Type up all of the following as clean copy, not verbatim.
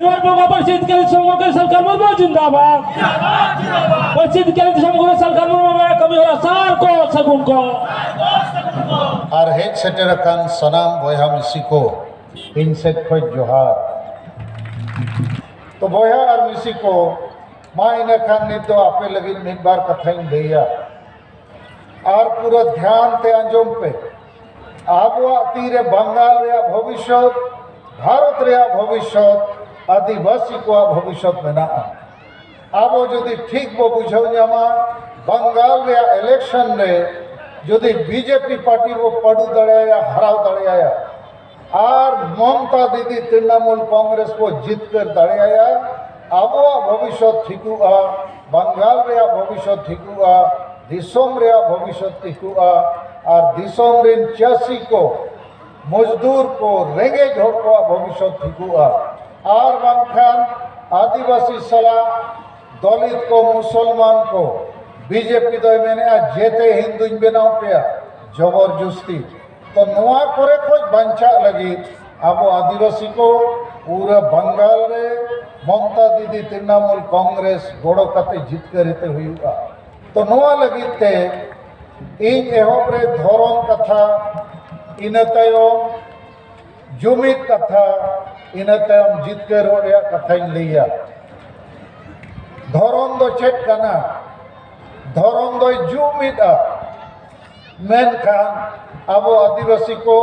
परिषद के सरकार मुर्मू जिंदाबाद परिषद के सरकार मुर्मू कमी हो सार को सगुन को और हेड सेटर खान सनाम बया मिसी को इनसे खोज जोहार तो बया और मिसी को माँ इन खान ने तो आपे लगी एक बार कथा दिया और पूरा ध्यान ते अंजोम पे आबुआ तीरे बंगाल रे भविष्य भारत रे भविष्य आदिवासी को भविष्य में अब जदि ठीक बो बुझाव जामा बंगाल रे इलेक्शन रे जदि बीजेपी पार्टी वो पड़ू दड़ाया हराव दड़ाया और ममता दीदी तृणमूल कांग्रेस को जीत कर दड़ाया अब भविष्य ठीकुआ बंगाल रे भविष्य ठीकुआ दिसोम रे भविष्य ठीकुआ और दिसोम रे चासी को मजदूर को रेंगेज हर को भविष्य ठीकुआ और बांखान आदिवासी सला दलित को मुसलमान को बीजेपी दो मैंने जेते हिंदू बनाव पे जबरदस्ती तो नुआ करे खोज बंचा लगी अब आदिवासी को पूरा बंगाल रे ममता दीदी तृणमूल कांग्रेस गोड़ो कते जीत करते हुआ तो नुआ लगी ते इन एहब रे धरम कथा इन तयम जुमिद कथा इन तयम जितकर कथा लिया धरम दो चेक कना धरम दो जुमिदा मेनखान अब आदिवासी को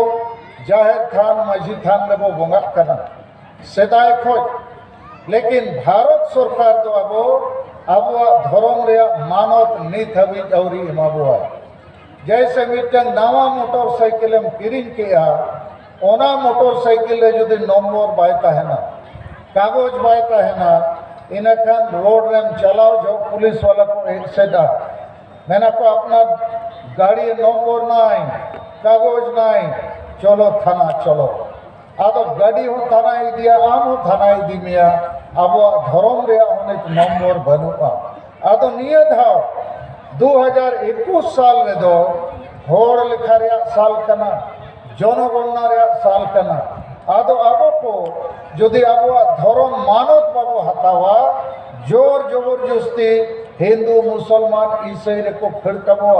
जाहिर थान माझी थान में वो बोंगा कना सेदाय खोज लेकिन भारत सरकार तो अब धरम रे मानत नित हबी अवरी एमाबुआ जैसे मिटन नवा मोटरसाइकिल किरिंग के ओना मोटरसाइकिल रे जदि नंबर बाय तहना कागज बाय तहना इनखान रोड रेम चलाओ जो पुलिस वाला को एक्सीडेंट मैंने को अपना गाड़ी नंबर नाई कागज नाई चलो थाना चलो आदो गाड़ी हो थाना दिया आम हो थाना दी मिया अब धरम रे अनेक नंबर बनुआ आदो निये धाव 2021 साल रे दो होड़ लेखा रे साल कना जनगणना रे साल कना आदो अब को जदि अब धरम मानत बाबू हतावा जोर जबरदस्ती हिंदू मुसलमान ईसाई रे को खड़कबो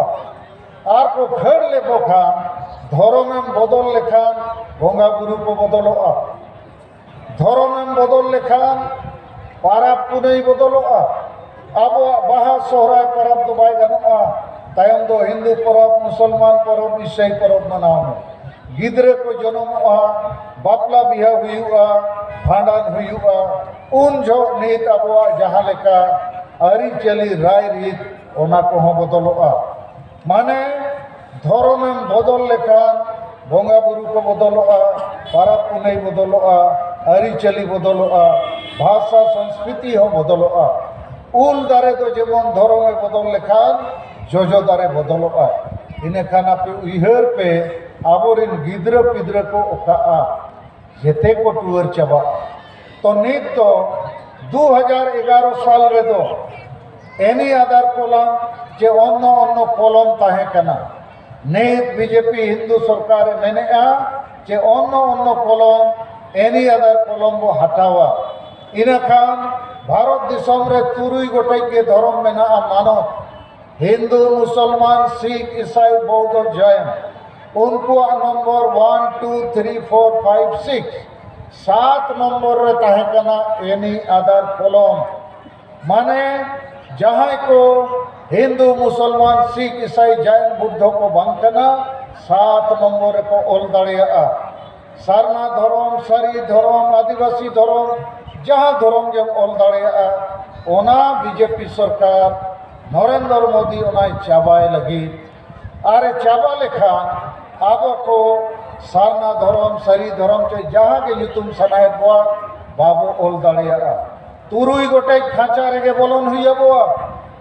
और को खड़ ले खान धरम में बदल लेखान बंगा गुरु को बदलोआ धरम में बदल लेखान पाराब पुनई बदलोआ अब बाहा सोहराय परब दो बाय गनोआ तायम दो हिंदू परब मुसलमान परब ईसाई परब मनाओ में गिदरे को जन्मोआ बापला बिहा हुआ भांडान हुआ उन जो नीत अब जहाँ लेका आरी चली राय रीत ओना को हो बदलोआ माने धरम में बदल लेखान बंगा बुरु को बदलोआ पाराब पुनई बदलोआ आरी चली बदलोआ भाषा संस्कृति हो बदलोआ उल दारे तो जेमन धरम में बदल लेखान जोजो दारे बदलोआ इने खाना पे उहर पे आबोरिन गिद्र पिद्र को ओका जेते को टूर चबा तो नित तो 2011 साल रे दो एनी आधार कलम जे अन्य अन्य कलम ताहे कना नित बीजेपी हिंदू सरकार मेने जे अन्य अन्य कलम एनी आधार कलम वो हटावा इन खान भारत दिसम रे तुरुई गोटे के धर्म में मानो हिंदू मुसलमान सिख ईसाई बौद्ध जैन उनको नंबर 1 2 3 4 5 6 7 नंबर रे ताहे कना एनी आधार कलम माने जहाँ को हिंदू मुसलमान सिख ईसाई जैन बुद्ध को बांकना 7 नंबर को ओल दड़िया सारना धर्म सारी धर्म आदिवासी धर्म जहाँ धर्म के ओल दड़िया ओना बीजेपी सरकार नरेंद्र मोदी ओना चाबाए लगी आरे चाबा लेखा अब को सारना धर्म सारी धर्म चे जहाँ के युतुम सनाए बुआ बाबू ओल दड़िया तुरुई गोटे खाचा रे बोलन हुई बुआ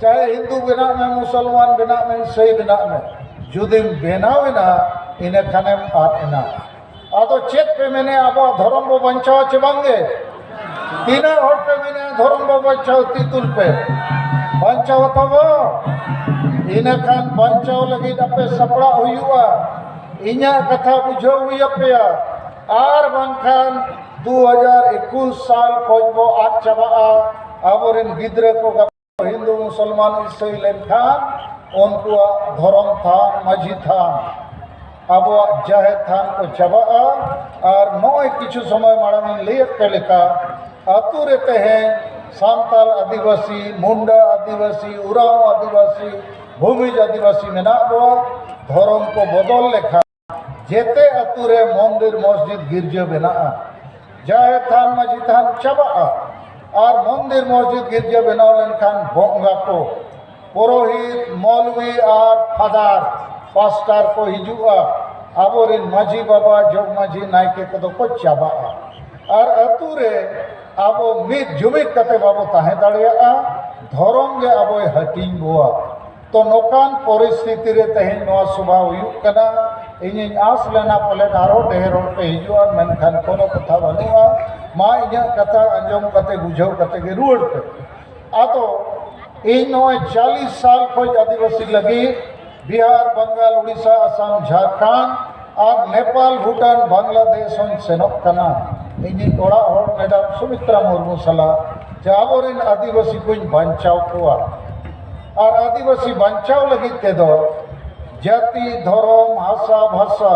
चाहे हिंदू बना में मुसलमान बना में ईसाई बना में जुदी बनावेना इन खाने आना आदो चेत पे मैंने अब धर्म बो बंचाओ चबांगे तीना हट पे मैंने धर्म बो बंचाओ तीतुल पे बंचाओ तब इन खान बंचाओ लगी अपे सपड़ा हुआ इन्या कथा बुझो हुई पे आर बांखान 2021 साल खोज बो आग चाबा आबोरिन गिद्रे को हिंदू मुसलमान ईसाई लेनखान उनको धर्म थान माझी थान अब जाहेर थान को चाबा और नय किछु समय माड़ांग लैते लेका आतु रे तेहें सांताल आदिवासी मुंडा आदिवासी उराव आदिवासी भूमिज आदिवासी मेना बो धर्म को बदल लेखा जेते आतु रे मंदिर मस्जिद गिरजा बेना जाहेर थान माझी थान चाबा और मंदिर मस्जिद गिरजा बनाव लेनखान बंगा को पुरोहित मौलवी और फादर पास्टर को हिजुआ आबोरिन माझी बाबा जोग माझी नायके को चाबा और आतु रे आबो मिद जुमिद कते बाबो ताहे दाड़िया धर्म गे आबो हटिंग बोआ तो नोकान परिस्थिति रे तेहें नोआ सभा हुयुग कना इन आस लेना पले आरो ढेर पे हिजुआ मेनखान कोनो कथा बनुआ मा इया कथा अंजम कते बुझाव कते गे रुआड़ पे आतो इन नोए 40 साल खोज आदिवासी लगी बिहार बंगाल उड़ीसा असम झारखंड और नेपाल भूटान बांग्लादेश सेनोक कना इन ओड़ा होड़ मैडम सुमित्रा मुर्मू सला जाबोरिन आदिवासी को बांचाव कोआ और आदिवासी बांचाव लगी ते दो जाति धर्म भाषा भाषा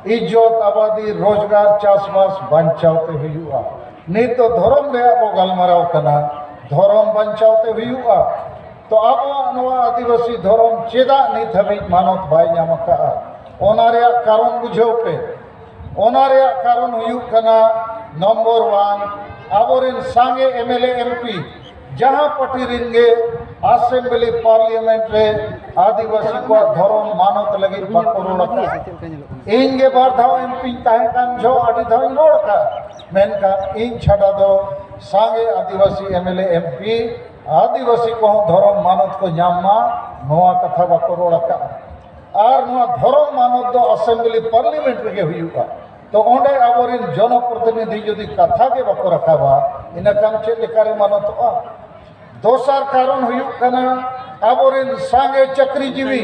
इज्जत आबादी रोजगार चाषबास बांचावते हुआ नहीं तो धर्म रे अब गलमाराव कना धर्म बांचावते हुआ तो अब आदिवासी धर्म चेदा नित हबी मानत बाय नामका ओना रे कारण बुझाव पे ओना रे कारण हुयुग कना नंबर 1 आबोरिन सांगे एमएलए एमपी जहाँ पार्टी रिंगे असेंबली पार्लियामेंट रे आदिवासी को धर्म मानत लगी बाकोरोड़ा इंगे बार धाव एमपी ताहे कान जो आदि धाव रोड़ का मेनका इन छाड़ा दो सांगे आदिवासी एमएलए एमपी आदिवासी को धर्म मानत को नामा नोआ कथा बाकोरोड़ा का और नोआ धर्म मानत दो असेंबली पार्लियामेंट रे हुयुगा तो ओंडे आबोरिन जनप्रतिनिधि यदि कथा के बाको रखावा इन काम चेक लेकारे मानतोआ दोसर कारण हुयुग कना आबोरिन सांगे चक्रीजीवी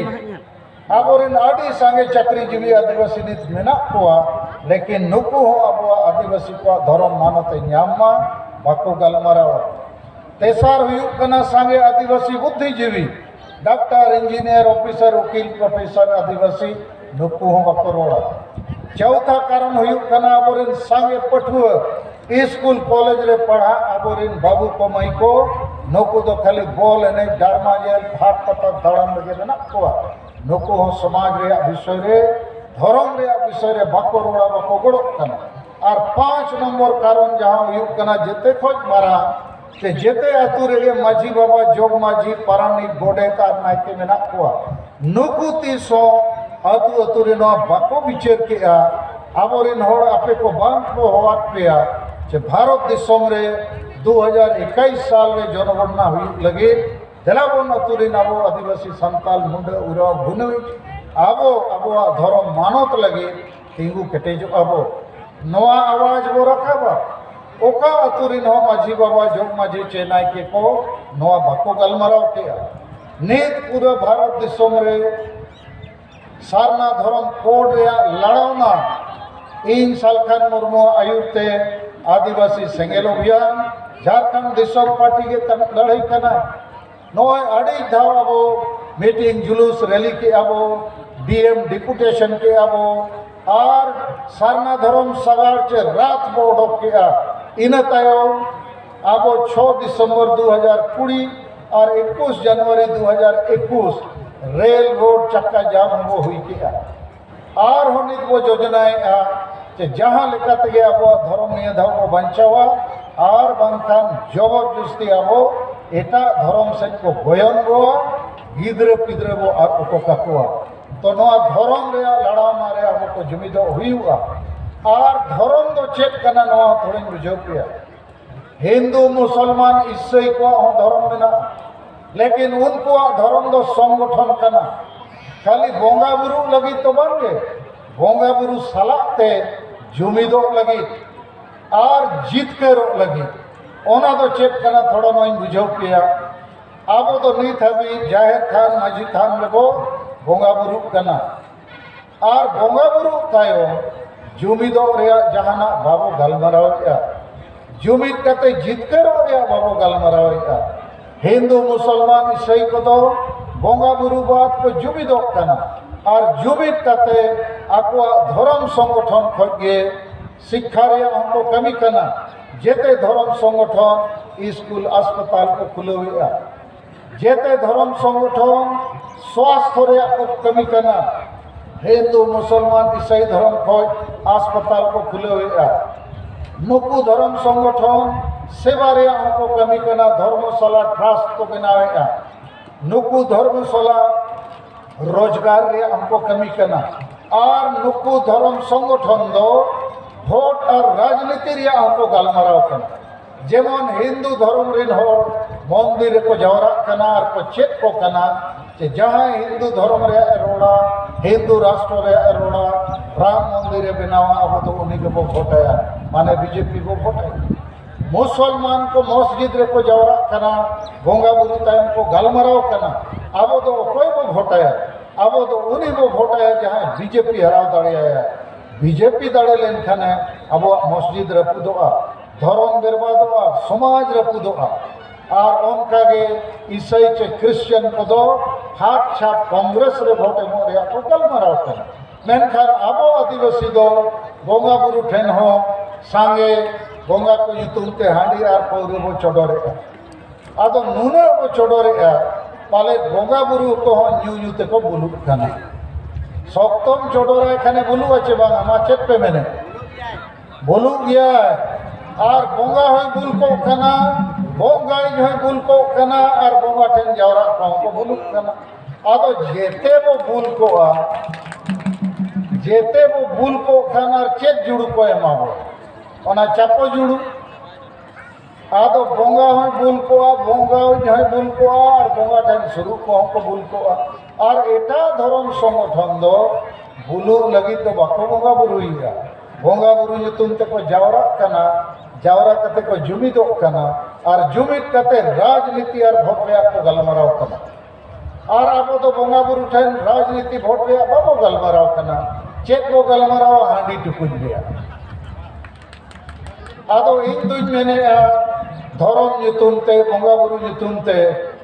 आबोरिन आदि सांगे चक्रीजीवी आदिवासी नित मेना कोआ लेकिन नुकु हो अब आदिवासी को धर्म मानते न्यामा बाको गलमारावा तेसार हुयुग कना सांगे आदिवासी बुद्धिजीवी डॉक्टर इंजीनियर ऑफिसर वकील प्रोफेसर आदिवासी नुकु हो बाको रोड़ा चौथा कारण हुयुग कना आबोरिन सांगे पठुआ स्कूल कॉलेज रे पढ़ा आबोरिन बाबू को मई को नुकु दो खाली बॉल एने डारमा जेल भाग पता दड़न लगे ना कोआ नुकु हो समाज रे विषय रे धर्म रे विषय रे बाको रोड़ा बाको गड़क कना और 5 नंबर कारण जहां हुयुग कना जेते खोज मारा के जेते आतु रे माझी बाबा जोग माझी पारानी गोडे का नायके मेना कोआ नुकु तीसो आतु आतु रे नो बाको विचार किया आबोरिन होड़ आपे को बांग को होवात पेया जे भारत दिसोम रे 2021 साल में जनगणना हुई लगे देलाबोन अतुरिन आबो आदिवासी संताल मुंडा उराव भुनुई आबो आबो धर्म मानत लगे तिंगु केटेजो आबो नवा आवाज बो रखाबा ओका अतुरिन हो माझी बाबा जोग माझी चेन्नई के को नवा बाको गलमाराव किया नेत पूरा भारत दिसोम रे सारना धर्म कोड रे लड़ावना इन सालखान मुर्मू आयुते आदिवासी सेंगेल अभियान झारखंड दिसोम पार्टी के लड़ाई करना नय अड़ी धाव आबो मीटिंग जुलूस रैली के आबो डीएम डिपुटेशन के आबो और सारना धर्म सगार चे रात बो उडोक के इन तायम आबो 6 दिसंबर 2020 और 21 जनवरी 2021 रेल रोड चक्का जाम हो हुई के और होनित वो योजनाएं कि जहाँ लेका तगे आबो धर्म निये धाव को बंचावा और बांखान जबरदस्ती आबो एटा धर्म से को बयन गो गिद्रे पिद्रे बो और को काकुआ तो नोआ धर्म रे लड़ामा रे आबो को जुमिदो हुआ और धर्म दो चेक कना नोआ थोड़ी बुझो पिया हिंदू मुसलमान ईसाई को धर्म मेना लेकिन उनको धर्म दो संगठन कना खाली बोंगा बुरु लगी तो बांगे बोंगा बुरु सलाते जुमिदो लगी और जीत के रोक लगी ओना तो चेक करना थोड़ा नई बुझाव किया अब तो नहीं था भी जाहिर थान माझी थान लेबो बोंगा बुरु कना और बोंगा बुरु तायो जुमिदों रे जहाना बाबो गलमरावेगा जुमिद कते जितकरों रे बाबो गलमरावेगा हिंदू मुसलमान ईसाई को तो बोंगा बुरु बात को जुमिदों कना और जुमिद कते आकुआ धर्म संगठन खोगे शिक्षा रे हमको कमी कना जेते धर्म संगठन स्कूल अस्पताल को खुलवेगा जेते धर्म संगठन स्वास्थ्य रे को कमी कना हिंदू मुसलमान ईसाई धर्म खोज अस्पताल को खुलवेगा नुकु धर्म संगठन सेवा रे हमको कमी कना धर्मशाला ट्रस्ट को बनावेगा नुकु धर्मशाला रोजगार रे हमको कमी कना और नुकु धर्म संगठन दो भोट और राजनीति रे हमको गलमराव कना जेमन हिंदू धर्म रेन हो मंदिर को जावरा कना और को चेक को कना जे जहां हिंदू धर्म रे रोड़ा हिंदू राष्ट्र रे रोड़ा राम मंदिर बनावा अब तो उन्हीं को वोटाया माने बीजेपी को वोटाया मुसलमान को मस्जिद रे को जावरा कना बोंगा बुरु टाइम को गलमराव कना अब तो कोई को वोटाया अब तो उन्हीं को वोटाया जहां बीजेपी हराव दाड़िया बीजेपी दाड़े लेन खाने अब मस्जिद रपुदोआ धर्म बर्बादोआ समाज रपुदोआ और उनकागे ईसाई चे क्रिश्चियन को दो हाथ छाप कांग्रेस रे वोट एमो रे को गलमराव कना मेनखान अब आदिवासी दो बोंगा बुरु ठेन हो सांगे बोंगा को युतुमते हांडी और पौरे वो चोडोरे आदो नुने को चोडोरे पाले बोंगा बुरु को न्यू न्यू ते को बुलु खाना सप्तम चोडोरे खाने बुलु आचे बांगा मा चेक पे मैंने बुलु गया और बोंगा होय बुल को खाना बोंगा होय बुल को खाना और बोंगा ठेन जावरा को बुलु खाना आदो जेते वो बुल को जेते वो बुल को खाना और चेक जुड़ू को एमाबो ओना चापो जुड़ू आदो बोंगा होय बुल को बोंगा होय बुल को और बोंगा ठेन शुरू को बुल को और एटा धर्म संगठन दो बुलु लगी तो बाको बोंगा बुरुइया बोंगा बुरु युतुम ते को जावरा कना जावरा कते को जुमिदो कना और जुमिद कते राजनीति और भोट रे को गलमराव कना और अब तो बोंगा बुरु ठेन राजनीति भोट रे बाबो गलमराव कना चेक को गलमराव हांडी टुकुज रे आदो इन दुई मेने धर्म युतुम ते बोंगा बुरु युतुम ते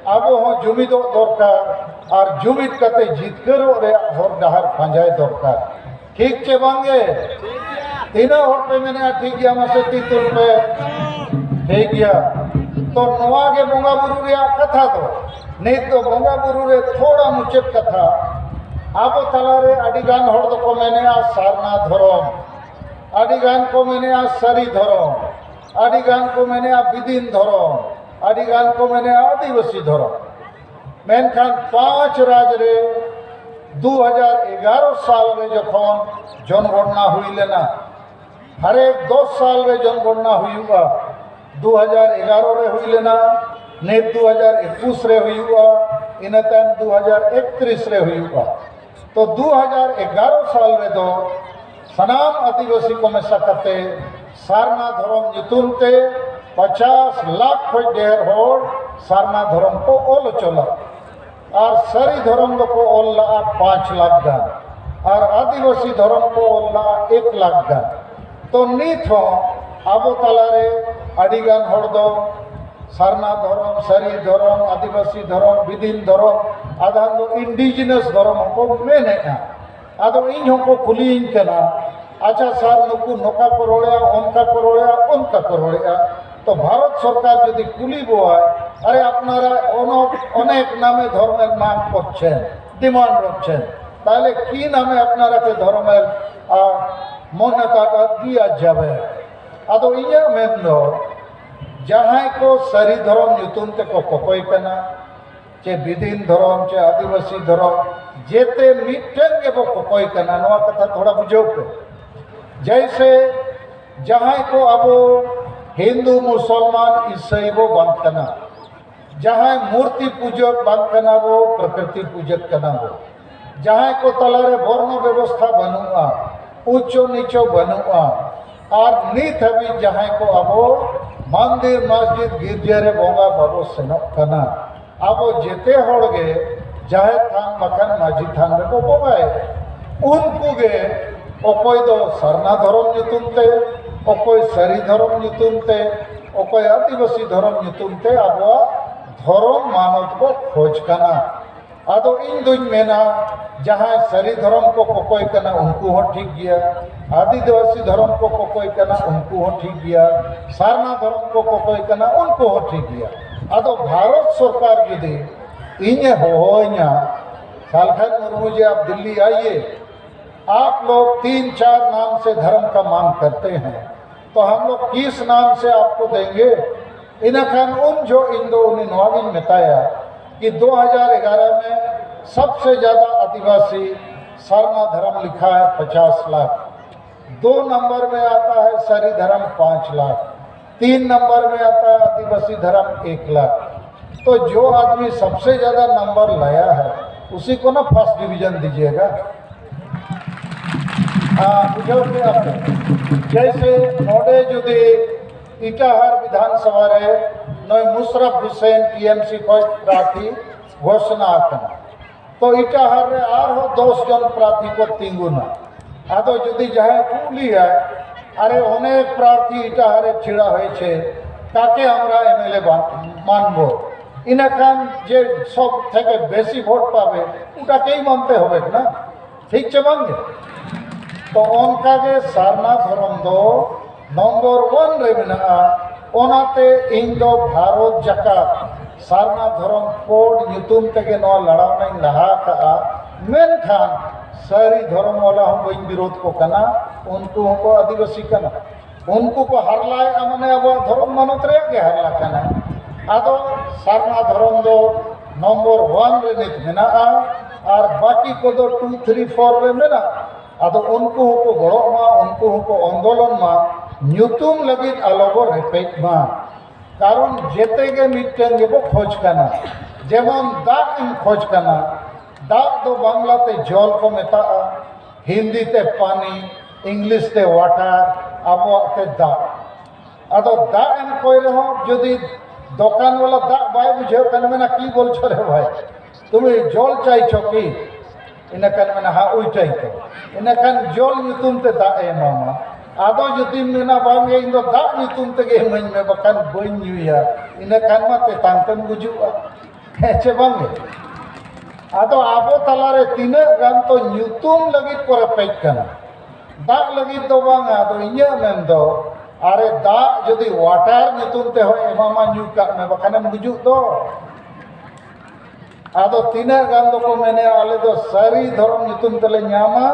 अब हो जुमिदो दरकार और जुमिद कते जितकरो रे हर डहार पांजाय दरकार ठीक चे बांगे तीना हर पे मैंने ठीक गया मासे तीतुल पे ठीक गया तो नवा के बोंगा बुरु रे कथा तो नहीं तो बोंगा बुरु रे थोड़ा मुचेत कथा अब तला रे अडिगान हर दो को मैंने आ सारना धर्म अडिगान को मैंने आ सरी धर्म अडिगान को मैंने आ बिदिन धर्म अडिगान को मैंने आदिवासी धर्म मेनखान 5 राज रे 2011 साल रे जखन जनगणना हुई लेना हर एक 10 साल रे जनगणना हुआ 2011 रे हुई लेना ने 2021 रे हुआ इन टाइम 2031 रे हुआ तो 2011 साल रे दो सनाम आदिवासी को में सकते सारना धर्म युतुमते 50 लाख खोज ढेर होड़ सारना धर्म को ओल चला और सरी धर्म को ओल ला 5 लाख गान और आदिवासी धर्म को ओल ला 1 लाख गान तो नीत हो अब तलारे अडिगान हड़ दो सारना धर्म सरी धर्म आदिवासी धर्म बिदिन धर्म आधान दो इंडिजिनस धर्म को मेने आदो इन को कुलीन कना अच्छा सार नुकु नोका को रोड़या उनका को रोड़या तो भारत सरकार यदि कुली बोआय अरे अपनारा अनेक नामे धर्मेर नाम करछेन डिमांड रखछेन ताहले कि नामे अपनारा के धर्मेर मान्यताटा दिया जाबे आदो इया मेनो जहां को सरी धर्म युतुम ते को कोकोय कना चे बिदिन धर्म चे आदिवासी धर्म जेते मिटन के वो कोकोय कना नवा कथा थोड़ा बुझो पे जैसे जहां को अब हिंदू मुसलमान ईसाई वो बंद करना जहां मूर्ति पूजक बंद करना वो प्रकृति पूजक करना वो जहां को तलारे वर्ण व्यवस्था बनुआ ऊंचो नीचो बनुआ और नीत हबी जहां को अब मंदिर मस्जिद गिरजे बोंगा बाबो सेनक करना अब जेते होड़गे जाहे थान मकान माझी थान रे को बोगाए उनको गे अकोय दो सरना धर्म ᱧᱩᱛᱩᱢ ᱛᱮ अकोय सारी धर्म ᱧᱩᱛᱩᱢ ᱛᱮ अकोय आदिवासी धर्म ᱧᱩᱛᱩᱢ ᱛᱮ आबो धर्म मानत को खोज कना आदो इन दुñ मेना जहां सारी धर्म को कोकोय कना उनको हो ठीक गया आदिवासी धर्म को कोकोय कना उनको हो ठीक गया सारना धर्म को कोकोय कना उनको हो ठीक गया आदो भारत सरकार यदि इन्हें होइना सालखन मुर्मू जी आप दिल्ली आइए आप लोग 3-4 नाम से धर्म का मांग करते हैं तो हम लोग किस नाम से आपको देंगे इनखान उन जो इंदो उन्हें नवाबिन बताया कि 2011 में सबसे ज़्यादा आदिवासी सरना धर्म लिखा है 50 लाख 2 नंबर में आता है सारी धर्म 5 लाख 3 नंबर में आता है आदिवासी धर्म 1 लाख तो जो आदमी सबसे ज़्यादा नंबर लाया है उसी को ना फर्स्ट डिवीजन दीजिएगा। हाँ बुझे आप जैसे नोडे जुदी इटाहार विधानसभा रे नय मुशरफ हुसैन टीएमसी को प्रार्थी घोषणा करना तो इटाहार रे आर हो 10 जन प्रार्थी को तिंगुना आदो जुदी जहाँ कुली है अरे अनेक प्रार्थी इटाहारे छिड़ा हुए छे ताके हमरा एमएलए मानबो इनखान जे सब থেকে বেশি ভোট পাবে ওটাকেই মানতে হবে না ঠিক আছে বাঙ্গে तो उनका के सारना धर्म दो नंबर 1 रे मेना ओनाते इन दो भारत जका सारना धर्म कोड ᱧᱩᱛᱩᱢ तेगे नो लड़ाव नहीं लहा का मेनखान सारी धर्म वाला हम बइन विरोध को कना उनको को आदिवासी कना उनको को हरलाय माने अब धर्म मानत रे के हरला कना आदो सारना धर्म दो नंबर 1 रे नित मेना और बाकी को दो 2, 3, 4 रे मेना आदो उनको को गड़ो मा उनको को आंदोलन मा ᱧᱩᱛᱩᱢ लगित आलोबो रेपेट मा कारण जेते के मिटन के खोज कना जेमन दाग इन खोज कना दाग दो बांग्ला ते जल को मेता हिंदी ते पानी इंग्लिश ते वाटर आबो ते दाग आदो दाग इन कोई रहो जदि दुकान वाला दाग बाय बुझे कन में ना की बोल छरे भाई तुम्हें जल चाइछो की इनकन में हा उइटाई तो इनकन जल ᱧᱩᱛᱩᱢ ते दाग ए मामा आदो जुदी मेना बांगे इन दो दाग ᱧᱩᱛᱩᱢ तेगे मन में बकन बइन ᱧᱩᱭᱟ इनकन मा ते तांतन गुजुआ हेचे बांगे आदो आबो तलारे तीना गान तो ᱧᱩᱛᱩᱢ लगित पर पेज कना दाग लगित दो बांगा आदो इया मेन दो अरे दाग जुदी वाटर ᱧᱩᱛᱩᱢ ते हो एमामा ᱧᱩ का में बकन गुजु दो आदो तीना गान दो को मैंने आले दो सारी धर्म ᱧᱩᱛᱩᱢ तले ᱧामा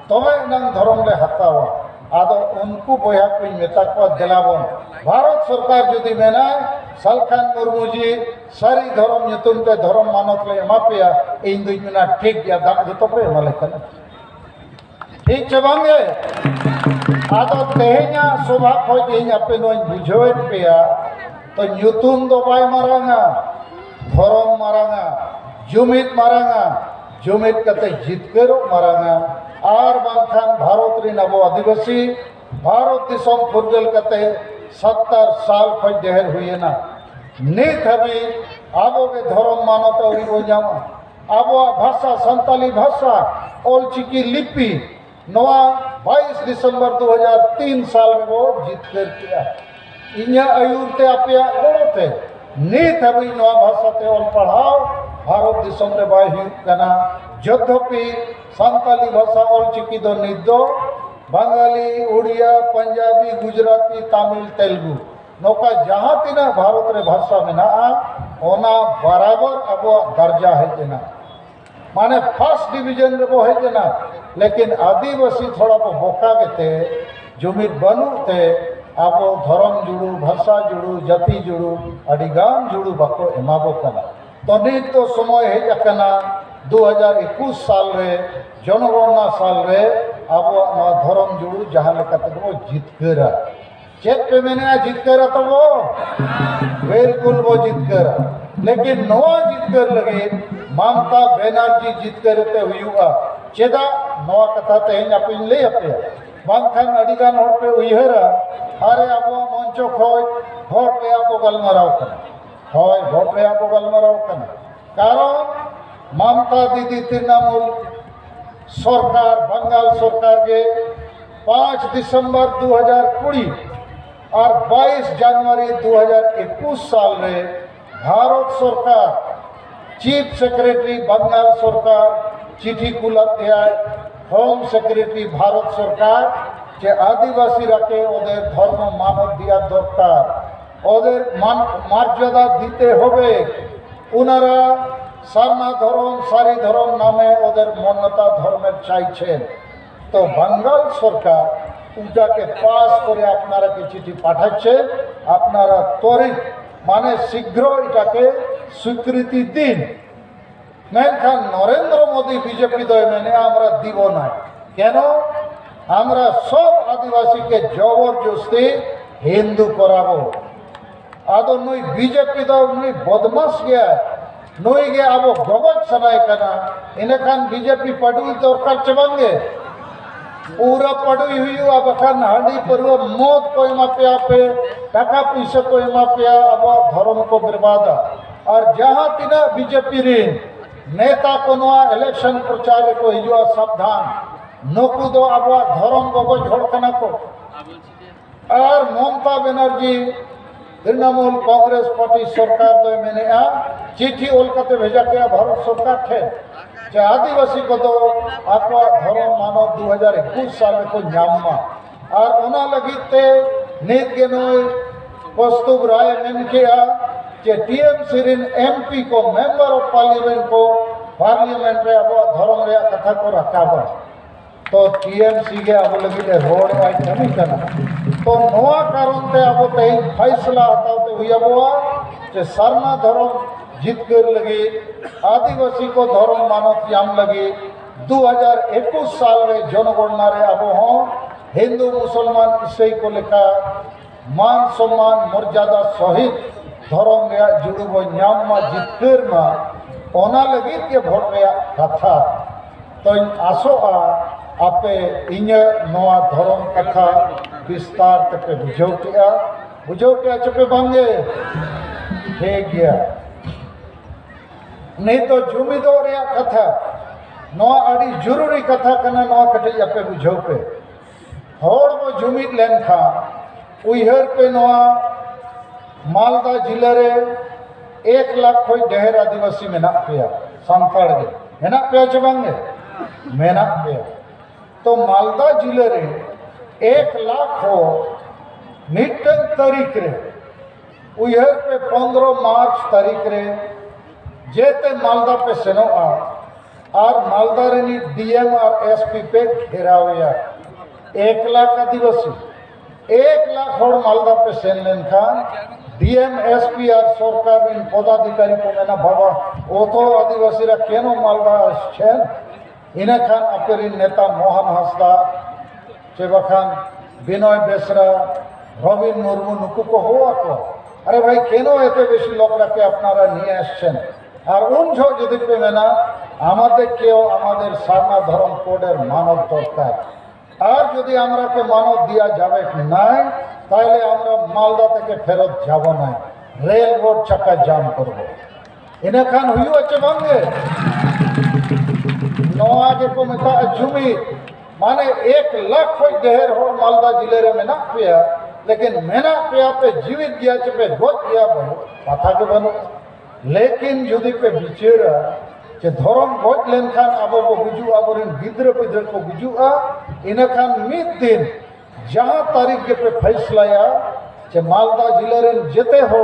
तबे नंग धर्म ले हतावा आदो उनको बया को मेता को दिलाबन भारत सरकार जुदी मेना सालखान मुर्मू जी सारी धर्म ᱧᱩᱛᱩᱢ ते धर्म मानत ले एमापिया इन दुई मेना ठीक या दाग जतो पे माले कना ठीक छे बांगे आदो तेहेना सभा को इन आपे नोन बुझोएत पेया तो ᱧᱩᱛᱩᱢ दो बाय मारांगा धर्म मारांगा जुमित मारांगा जुमित कते जितकरो मारांगा और बांखान भारत रिन अब आदिवासी भारत दिसम फुरगल कते 70 साल खज देहर हुए ना नित हबी आबो के धर्म मानत औरी हो जामा आबो भाषा संताली भाषा ओलचिकी लिपि नवा 22 दिसंबर 2003 साल में वो जीत कर किया इन्या आयुरते आपया गोड़ते नित हबी नवा भाषा ते ओल पढ़ाओ भारत दिसम रे बाय हुई कना यद्यपि संताली भाषा ओलचिकी दो निदो बंगाली उड़िया पंजाबी गुजराती तमिल तेलुगु नौका जहाँ तीना भारत रे भाषा में ना ओना बराबर अब दर्जा है जना माने फर्स्ट डिवीजन रे वो है जना लेकिन आदिवासी थोड़ा को बोका के जुमित बनू ते अब धर्म जुड़ू भाषा जुड़ू जाति जुड़ू अडिगान जुड़ू बाको एमाबो कना तो नित तो समय है कना 2021 साल रे जनगणना साल रे अब धर्म जुड़ू जहाँ लेकाते वो जितकरा चेक पे मैंने जितकरा तो वो बिल्कुल वो जितकरा लेकिन नवा जितकर लगे ममता बनर्जी जितकर ते हुआ चेदा नवा कथा तेहन अपन ले अपे बांखान अडिगान होड़ पे उयहरा अरे अब मंचो खोय भोट रे अब गलमाराव कना होय भोट रे अब गलमाराव कना कारण ममता दीदी तृणमूल सरकार बंगाल सरकार के 5 दिसंबर 2020 और 22 जनवरी 2021 साल में भारत सरकार चीफ सेक्रेटरी बंगाल सरकार चिठी कुलाध्याय होम सेक्रेटरी भारत सरकार যে আদিবাসীরাকে ওদের ধর্ম মানত দেওয়ার দরকার, ওদের মর্যাদা দিতে হবে। ওনারা সারনা ধর্ম সারি ধর্ম নামে ওদের মান্যতা ধর্মের চাইছেন। তো বাঙ্গাল সরকার ওটাকে পাস করে আপনারাকে চিঠি পাঠাচ্ছে, আপনারা ত্বরিত মানে শীঘ্র এটাকে স্বীকৃতি দিন। মেনখান নরেন্দ্র মোদী বিজেপি দয় মেনে আমরা দিব না। কেন? আমরা সব আদিবাসীকে জবরদস্তি হিন্দু করাবো। আদো নুই বিজেপি দল নুই বদমাস গিয়া নুই গে আবো গগজ সনায় কানা ইনখান বিজেপি পাডুই দরকার চেবাঙ্গে पूरा पड़ुई हुई बखान हांडी पर मौत को एमा पे आपे टाका पैसा को एमा पे अब धर्म को बर्बादा। और जहाँ तीना बीजेपी रीन नेता को नवा इलेक्शन प्रचार को हिजुआ सावधान नकु दो अब धर्म को झड़कना को। और ममता बनर्जी तृणमूल कांग्रेस पार्टी सरकार दो मैंने चिट्ठी ओलकाते भेजा के भारत सरकार थे যে আদিবাসী কত আপনার ধর্ম মানব 2021 সালে को ᱧᱟᱢᱟ। और ओना लगिते नीत के नई कस्तूर राय मेन किया जे टीएमसी रिन एमपी को मेंबर ऑफ पार्लियामेंट रे अब धर्म रे कथा को रखाबा। तो टीएमसी के अब लगिते रोड आई कमी करना। तो नवा कारण ते अब ते फैसला हताते हुआ जे सरना धर्म जीत कर लगे आदिवासी को धर्म मानत याम लगे 2021 साल में जनगणना रे अब हों हिंदू मुसलमान ईसाई को लेखा मान सम्मान मर्यादा सहित धर्म रे जुड़ब न्यामा जीत कर मा ओना लगे के भोट रे कथा। तो आसोआ आपे इन्या नवा धर्म कथा विस्तार तक बुझाव के चपे बांगे ठीक गया। नहीं तो जुमिदो रे कथा नवा आड़ी जरूरी कथा कना नवा कटे आपे बुझाव पे होड़ वो जुमिद लेन खा उइहर पे नवा मालदा जिले रे 1 लाख कोई ढेर आदिवासी मेना पेया सांताड़ गे मेना पेया चबांगे मेना पेया। तो मालदा जिले रे 1 लाख हो मिटन तारीख रे उइहर पे 15 मार्च तारीख रे जेते मालदा पे सेनोआ और मालदा रेनी डीएम और एसपी पे घेरावया 1 लाख आदिवासी 1 लाख होड़ मालदा पे सेन लेन खान डीएम एसपी और सरकार इन पदाधिकारी को मेना बाबा वो तो आदिवासी रा केनो मालदा छेन इने खान अपेरी नेता मोहन हंसदा चेबा खान बिनय बेसरा रविन मुर्मू नुकु को हुआ को अरे भाई केनो एते बेशी लोक राके अपनारा निये आसछेन। और उन যদি মেনা আমাদেরকেও আমাদের সারনা ধর্ম কোডের মানব দরকার। আর যদি আমরাকে মানব দেওয়া যাবে নাই তাহলে আমরা মালদা থেকে ফেরত যাব না, রেল রোড চাকা জাম করব। ইনাখান হুইও আছে বাঙ্গে नवा के को मेता जुमी माने 1 लाख कोई ढेर हो मालदा जिले रे मेना पिया लेकिन मेना पिया पे जीवित गया पे गोज गया बनो कथा के बनो। लेकिन जुदी पे बिचेरा जे धर्म गोज लेन खान आबो को गुजु आबोरिन गिद्र पिद्र को गुजुआ इन खान मिद दिन जहां तारीख के पे फैसलाया जे मालदा जिले रे जेते हो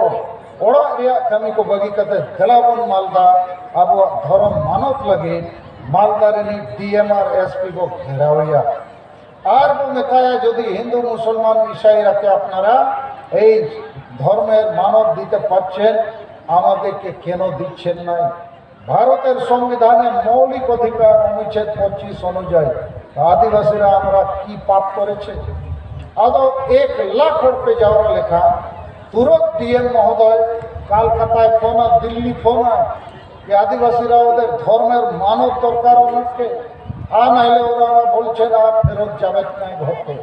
ओड़ा रिया कमी को बगी कते गलाबन मालदा आबो धर्म मानत लगे मालदा रे डीएम और एसपी को घेरावया। और वो मेताया यदि हिंदू मुसलमान ईसाई रखे अपनारा এই ধর্মের মানব দিতে পারছেন আমাদেরকে কেন দিচ্ছেন না? ভারতের সংবিধানে মৌলিক অধিকার অনুচ্ছেদ 25 অনুযায়ী আদিবাসীরা আমরা কি পাপ করেছে? আদৌ 1 লাখ पे যাওয়ার লেখা তুরন্ত ডিএম মহোদয় কলকাতায় ফোন দিল্লি ফোন कि आदिवासीरा ওদের ধর্মের মানব দরকার ওনাকে आ नाइले ओरा बोलছে না ফেরত যাবে না ঘটে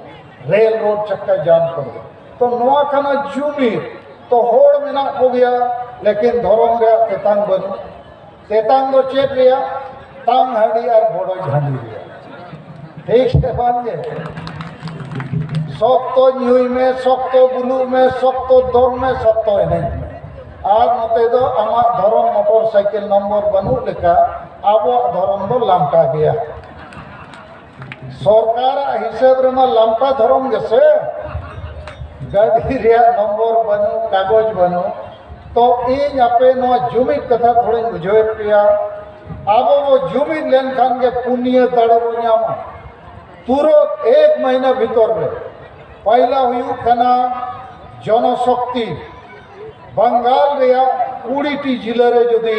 रेल रोड चक्का जाम करो। तो नवा खाना जुमी तो होड़ मेना हो गया लेकिन धर्म रे तेतांग बनु तेतांग दो चेप लिया तांग हाड़ी और बोड़ो झांडी लिया ठीक है बात ये शक्तो ᱧᱩᱭ में शक्तो बुलू में शक्तो दौड़ में शक्तो एनेज में और नोते दो आमा धरम मोटरसाइकिल नंबर बनू लेका अब धरम दो लामटा गया सरकार हिसाब रे लामटा धरम जैसे गाड़ी रे नंबर बनू कागज बनू तो इन आपे नो जुमिद कथा थोड़ी बुझे पिया अब वो जुमिद लेन खान के पुण्य दड़े बो ᱧᱟᱢᱟ तुरंत 1 महीना भीतर में पहला हुई कना जनशक्ति बंगाल रे 20टी जिले रे जदि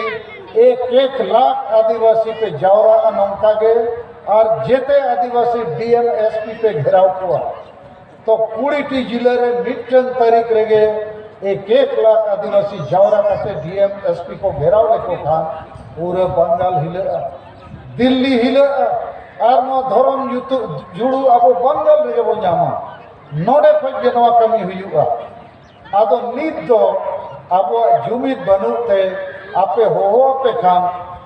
1 लाख आदिवासी पे जावरा नौका गे और जेते आदिवासी डीएम एसपी पे घेराव हुआ तो 20टी जिले रे मिटन तारीख रे 1 लाख आदिवासी जावरा करते डीएम एसपी को घेराव लेको खान पूरे बंगाल हिले दिल्ली हिले और नो धरम जुड़ू अब बंगाल रे बो ᱧᱟᱢᱟ नोडे खज जे नवा कमी हुआ आदो नीत दो अब जुमिद बनुते आपे हो पे खान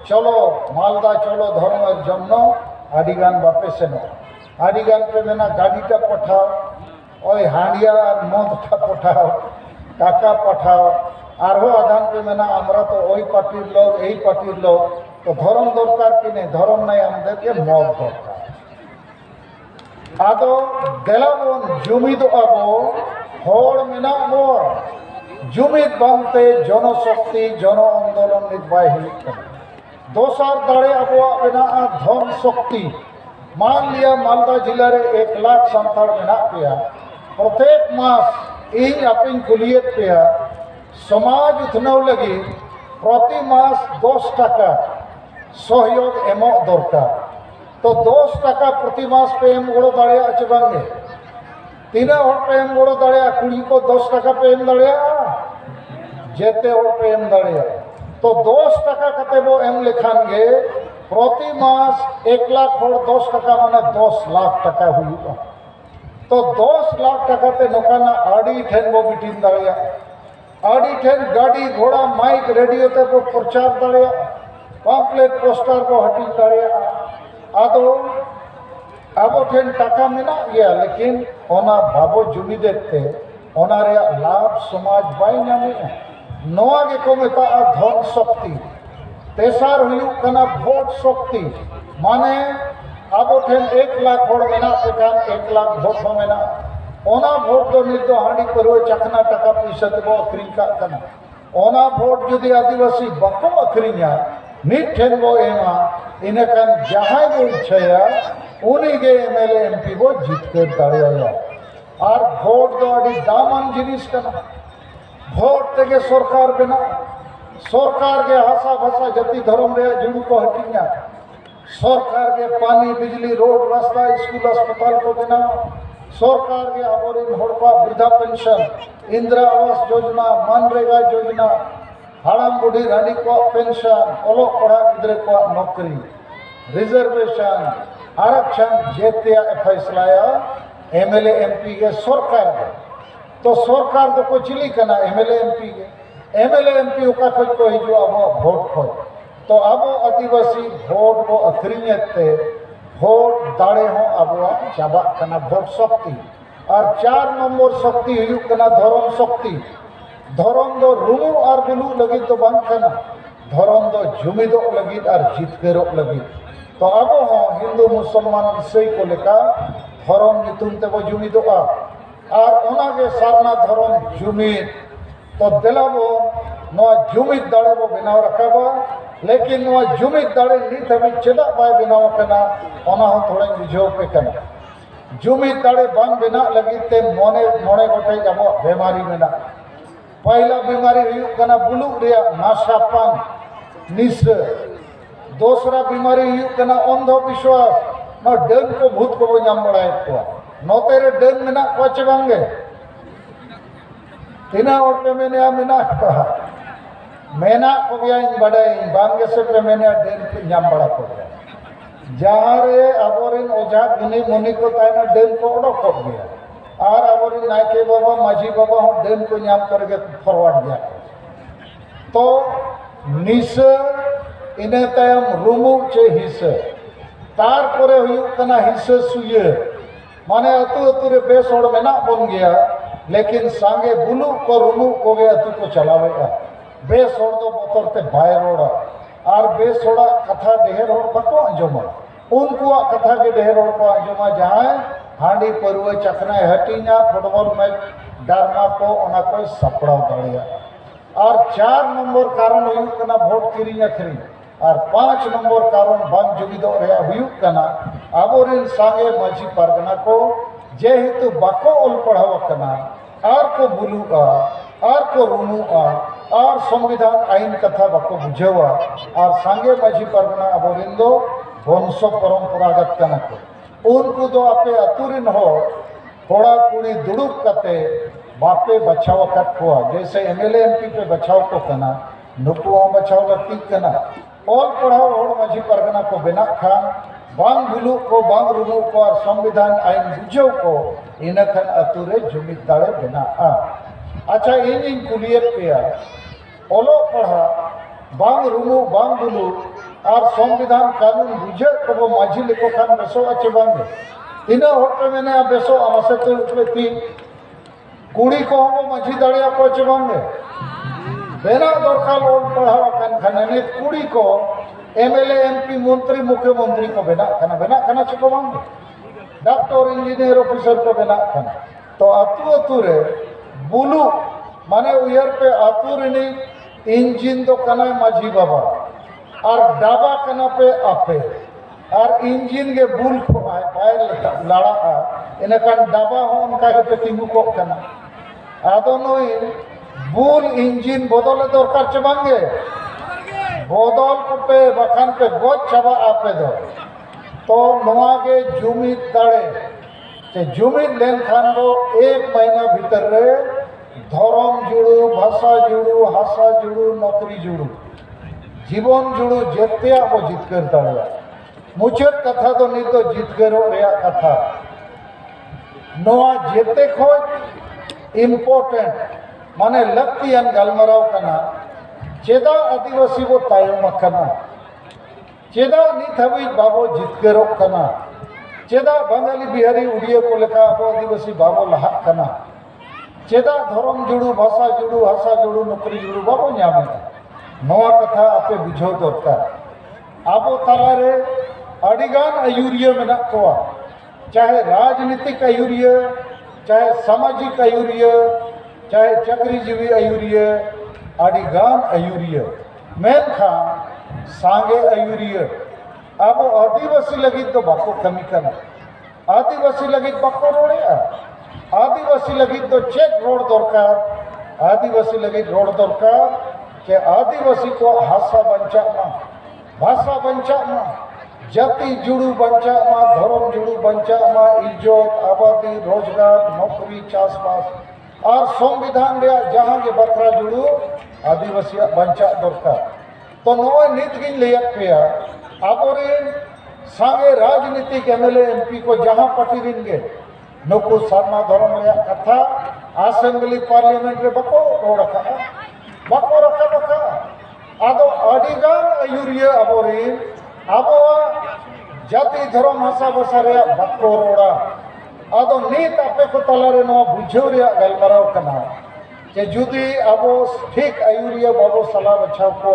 चलो मालदा चलो धर्म जन्म आदिगान बापे सेनो आदिगान पे मेना गाड़ीटा पठाओ ओई हांडिया और मदटा पठाओ टाका पठाओ और हो आदान पे मेना हमरा तो ओई पार्टीर लोग एई पार्टीर लोग तो धर्म दरकार कि नहीं धर्म नहीं आमदे के मद दरकार आदो देलाबन जुमिद आबो होड़ मेना बो जुमिद बनते जनशक्ति जन आंदोलन निर्वाह दोसर दाड़े अब धन शक्ति मान लिया मालदा जिले रे 1 लाख सानताड़ मेना पेया प्रत्येक मास इन आपिन कुलियत पेया समाज उथनव लगी प्रति मास 10 टाका सहयोग एमो दरकार तो 10 टाका प्रति मास पे एम गड़ो दाड़े चे बांगे तीना हर पे एम गड़ो दाड़े कुड़ी को 10 टाका पे एम दाड़े जेते हर पे एम दाड़े तो 10 टाका कते बो एम लेखान गे प्रति मास 1 लाख हर 10 टाका माने 10 लाख टाका हुआ तो 10 लाख टाका ते नोकाना आड़ी ठेन बो बिटिन दाड़े आड़ी ठेन गाड़ी घोड़ा माइक रेडियो ते बो प्रचार दाड़े पम्पलेट पोस्टर को हटी दाड़े आदो अब ठेन टाका मेना गया लेकिन ओना बाबो जुमी देखते ओना रे लाभ समाज बाई नामे नोआ के को मेता धन शक्ति तेसार हुयु कना वोट शक्ति माने अब ठेन 1 लाख होड़ मेना पेकान 1 लाख वोट हो मेना ओना वोट दो नित दो हांडी परवे चखना टाका पैसा ते बो अखरिन का कना ओना वोट जदि आदिवासी बको अखरिन्या मीट ठेन बो एमा इनकन जहां बो इच्छा उनी गे एमएलए एमपी बो जीत कर दाड़िया और वोट दो अड़ी दामन जिनिस कना वोट तेगे सरकार बना सरकार के हासा भाषा जति धर्म रे जुड़ू को हटिया सरकार के पानी बिजली रोड रास्ता स्कूल अस्पताल को बना सरकार के आबोरिन हड़पा वृद्धा पेंशन इंदिरा आवास योजना मनरेगा योजना हाड़ाम बुढ़ी रानी को पेंशन ओलो पढ़ा गिद्रे को नौकरी रिजर्वेशन आरक्षण जेतिया फैसलाया एमएलए एमपी के सरकार के तो सरकार दो को चिली कना एमएलए एमपी उका खोज को हिजु अब वोट खोज तो अब आदिवासी वोट को अखरियते वोट दाड़े हो अब चाबा कना वोट शक्ति और 4 नंबर शक्ति हुयु कना धर्म शक्ति धर्म दो रुमु और बुलु लगी तो बांग कना धर्म दो जुमिदो लगी और जितकेरो लगी तो अब हो हिंदू मुसलमान ईसाई को लेका धर्म नितुम ते बो जुमिदो और ओना के सारना धर्म जुमिद तो देलाबो नो जुमिद दाड़े बो बनाव रखाबा लेकिन नो जुमिद दाड़े नित हमें चेदा बाय बनाव कना ओना हो थोड़े बुझाव पे कना जुमिद दाड़े बांग बना लगी ते मोने गोटे अब बीमारी मेना पहला बीमारी हुई कना बुलू रे नाशापान निशा दूसरा बीमारी हुई कना अंधविश्वास ना डन को भूत को बो नाम बड़ाए को नोते रे डन मेना को चे बांगे तीना और पे मैंने मेना को गया इन बड़ाई बांगे से पे मैंने डन को नाम बड़ा को गया जहाँ रे अबोरिन ओझा गुनी मुनि को ताइना डन को ओडोक को गया और अबोरिन नायके बाबा माझी बाबा हो डन को नाम करके फॉरवर्ड गया तो निशा इने तायम रुमु चे हिस्से तार परे हुयु कना हिस्से सुये माने अतु अतु रे बेस होड़ मेना बन गया लेकिन सांगे बुलू को रुमू को गे अतु को चलावेगा बेस होड़ दो बोतर ते बाय रोड़ा और बेस होड़ा कथा ढेर होड़ बको अंजोमा उनको कथा के ढेर होड़ को अंजोमा जहां हांडी परवे चखना हटीना फुटबॉल मैच डारमा को ओना को सपड़ाव दाड़िया और 4 नंबर कारण हुयुक कना वोट किरिंग अखरिंग और 5 नंबर कारण बांग जुगिदो रे हुयुक कना आबोरिन सांगे माजी पारगना को जेहेतु बाको ओल पढ़ाव कना और को बुलुआ और को रुमुआ और संविधान आईन कथा बाको बुझेवा और सांगे माजी पारगना आबोरिन दो वंशो परंपरागत कना को उनको दो आपे अतुरिन हो थोड़ा कुड़ी दुड़ुक कते बापे बचाव कट हुआ जैसे एमएलए एमपी पे बचाव को कना नुकुओं बचाव लगती कना ऑल पढ़ाओ और माझी परगना को बिना खान बांग बुलू को बांग रुमू को और संविधान आईन बुझो को इनखन अतुरे जुमित दाड़े बिना आ अच्छा इन कुलियत पेया ओलो पढ़ा बांग रुमू बांग बुलू और संविधान कानून बुझे को वो माझी लिखो खान बेसो अच्छे बांगे इना होटल में ने बेसो आमसे तो थी कुड़ी को हम माझी दाड़िया को चबांगे बेना दरकार ओल पढ़ावा कान खाने कुड़ी को एमएलए एमपी मंत्री मुख्यमंत्री को बेना खाना चबांगे डॉक्टर इंजीनियर ऑफिसर को बेना खाना तो अतु अतु रे बुलू माने उयर पे अतु रे इंजिन तो कना माझी बाबा और डाबा कना पे आपे और इंजिन के बुल को आए पायल लाड़ा इनकान डाबा हो उनका पे तिंगु को कना आदोनो बुल इंजिन बदल दरकार चबांगे बदल को पे बखान पे गोच चबा आपे दो तो नवा के जुमित दाड़े ते जुमित लेन खान दो 1 महीना भीतर रे धरम जुड़ू भाषा जुड़ू हासा जुड़ू नौकरी जुड़ू जीवन जुड़ू जेते वो जितकर दाड़ा मुचत कथा तो नहीं तो जितकरो रे कथा नवा जेते खोज इम्पोर्टेंट माने लक्तियान गलमराव कना चेदा आदिवासी वो तायम कना चेदा नित हबी बाबो जितकरो कना चेदा बंगाली बिहारी उड़िया को लेखा आबो आदिवासी बाबो लहा कना चेदा धर्म जुड़ू भाषा जुड़ू हासा जुड़ू नौकरी जुड़ू बाबो न्यामे नवा कथा आपे बुझो दरकार आबो तालारे अडिगान आयुरिया मेना कोआ चाहे राजनीतिक आयुरिया चाहे सामाजिक आयुरिया चाहे चक्रीजीवी आयुरिया अडिगान आयुरिया मेनखान सांगे आयुरिया अब आदिवासी लगी तो बाको कमी करना आदिवासी लगी बाको रोड़े आदिवासी लगी तो चेक रोड दरकार आदिवासी लगी रोड दरकार के आदिवासी को हासा बंचा मा भाषा बंचा मा जाति जुड़ू बंचा मा धर्म जुड़ू बंचा मा इज्जत आबादी रोजगार नौकरी चाषबास और संविधान रे जहां के बकरा जुड़ू आदिवासी बंचा दरकार तो नवा नीत गिन लेया पेया आबोरेन सांगे राजनीतिक एमएलए एमपी को जहां पार्टी रिनगे नुकु सारना धर्म रे कथा असेंबली पार्लियामेंट रे बको रखा बका आदो अडिगान आयुरिया आबोरेन आबो जाति धर्म भाषा भाषा रे बको रोड़ा आदो नीत आपे को तलारे नो बुझो रे गलमराव कना जे जुदी आबो ठीक आयुरिया बाबो सलाह बचाव को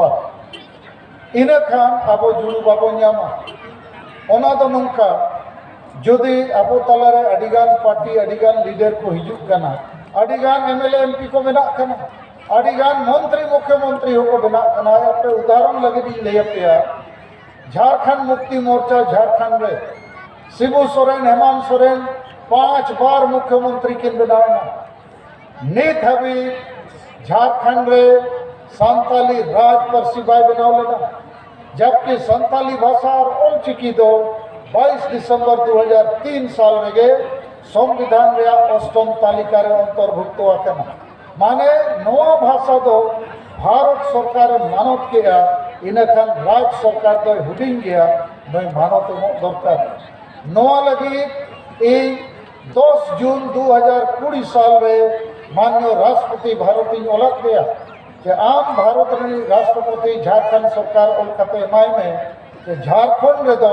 इना खान आबो जुड़ू बाबो न्यामा ओना दो नंका जुदी आबो तलारे अडिगान पार्टी अडिगान लीडर को हिजुक कना अडिगान एमएलए एमपी को मेना कना अडिगान मंत्री मुख्यमंत्री हो को बिना कना आपे उदाहरण लगे ले पेया झारखंड मुक्ति मोर्चा झारखंड रे शिबू सोरेन हेमंत सोरेन 5 बार मुख्यमंत्री के बनाना नीत हबी झारखंड रे संताली राज पर सिपाही बनाव लेना जबकि संताली भाषा और ओल चिकी दो 22 दिसंबर 2003 साल में गए संविधान रे अष्टम तालिका रे अंतर्भुक्त आकना माने नवा भाषा दो भारत सरकार मानव के इनखान राज्य सरकार दो हुडिंग गया नई मानव दरकार नवा लगी 10 जून 2020 साल में माननीय राष्ट्रपति भारत ओलग गया कि आम भारत में राष्ट्रपति झारखंड सरकार कोलकाता एमआई में कि झारखंड रे दो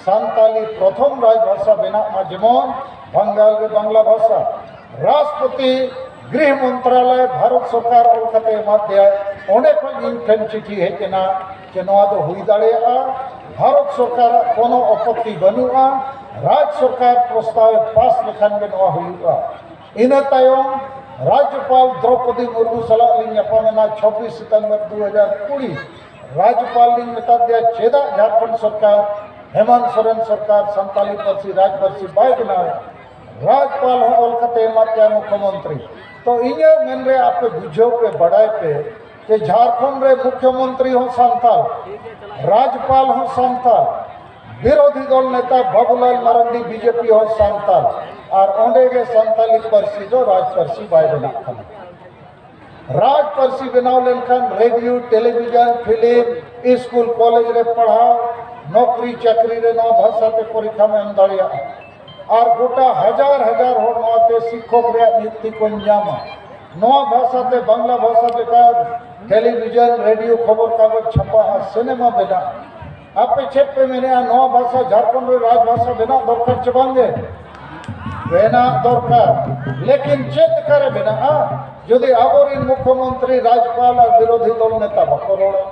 सान्ताली प्रथम राजभाषा बेना जेमन बंगाल रे बांग्ला भाषा राष्ट्रपति गृह मंत्रालय भारत सरकार अलकते माध्य ओंडे खन इन ठेन चिठी हेजना कि नवा दो हुई दाड़ेया भारत सरकार कोनो आपत्ति बनुआ राज्य सरकार प्रस्ताव पास लेखान के नवा हुआ इन तायम राज्यपाल द्रौपदी मुर्मू सलाह लिंग अपना 26 सितंबर 2020 राज्यपाल लिंग मेता दिया चेदा झारखंड सरकार हेमंत सोरेन सरकार संताली परसी राजपरसी बाय बनावे राज्यपाल हो अलकते मात्या मुख्यमंत्री तो इन्हें मन रे आप बुझो पे बढ़ाए पे कि झारखंड रे मुख्यमंत्री हो सांताल राज्यपाल हो सांताल विरोधी दल नेता बाबूलाल मरांडी बीजेपी हो सांताल और ओंडे के सांताली परसी जो राजपरसी बाय बना राजपरसी बनाव लेनखान radio television film school college रे पढ़ाओ नौकरी चाकरी रे नवा भाषा ते परीक्षा में एम दाड़िया और गोटा हजार हजार होड़ नवाते शिक्षक रे नियुक्ति को न्यामा नवा भाषा ते बांग्ला भाषा ते का टेलीविजन रेडियो खबर कागज छपा सिनेमा बना आपे चेप पे मैंने नवा भाषा झारखंड रे राजभाषा बना दरकार चबांगे बेना दरकार लेकिन चेत करे बिना यदि आबोरी मुख्यमंत्री राज्यपाल और विरोधी दल नेता बको रोड़ा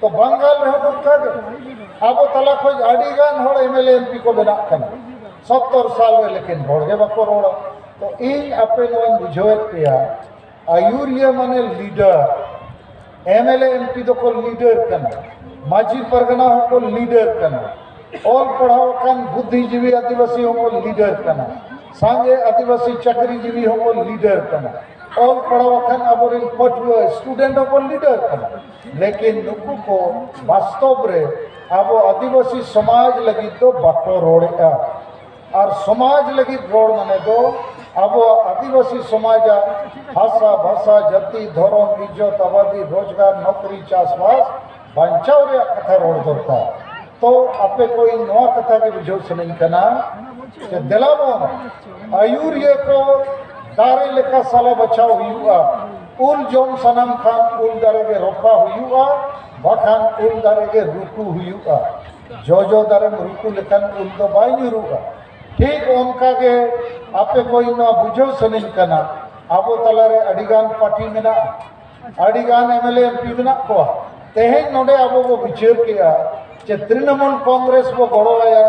तो बंगाल रे दरकार आबो तला खोज आडीगान होड़ एमएलए एमपी को बना कना 70 साल में लेकिन भोड़गे बको रोड़ा तो इन आपे नोन बुझोए पिया आयुरिया माने लीडर एमएलए एमपी दो को लीडर कना माजी परगना हो को लीडर कना ऑल पढ़ाओ कान बुद्धिजीवी आदिवासी हो को लीडर कना सांगे आदिवासी चाकरीजीवी हो को लीडर कना ऑल पढ़ाओ कान आबोरिन पटुआ स्टूडेंट हो को लीडर कना लेकिन नुकु को वास्तव रे आबो आदिवासी समाज लगी तो बाको रोड़ेगा और समाज लगी रोड माने दो अब आदिवासी समाज भाषा भाषा जाति धर्म इज्जत आबादी रोजगार नौकरी चाषबास बांचाव रे कथा रोड दरकार तो आपे कोई नवा कथा के बुझो सनई कना कि दिलामो आयुर्य को दारे लेखा साला बचाव हुआ उल जोम सनम खान उल दारे के रोपा हुआ बखान उल दारे के रुकू हुआ जो दारे में रुकू लेखन उल तो बाई रुका ठीक उनका के आपे कोई ना बुझो सनई कना आबो तलारे अडिगान पार्टी में ना अडिगान एमएलए एमपी में ना को तेहेन नोडे आबो वो विचार किया जे तृणमूल कांग्रेस वो गड़ोया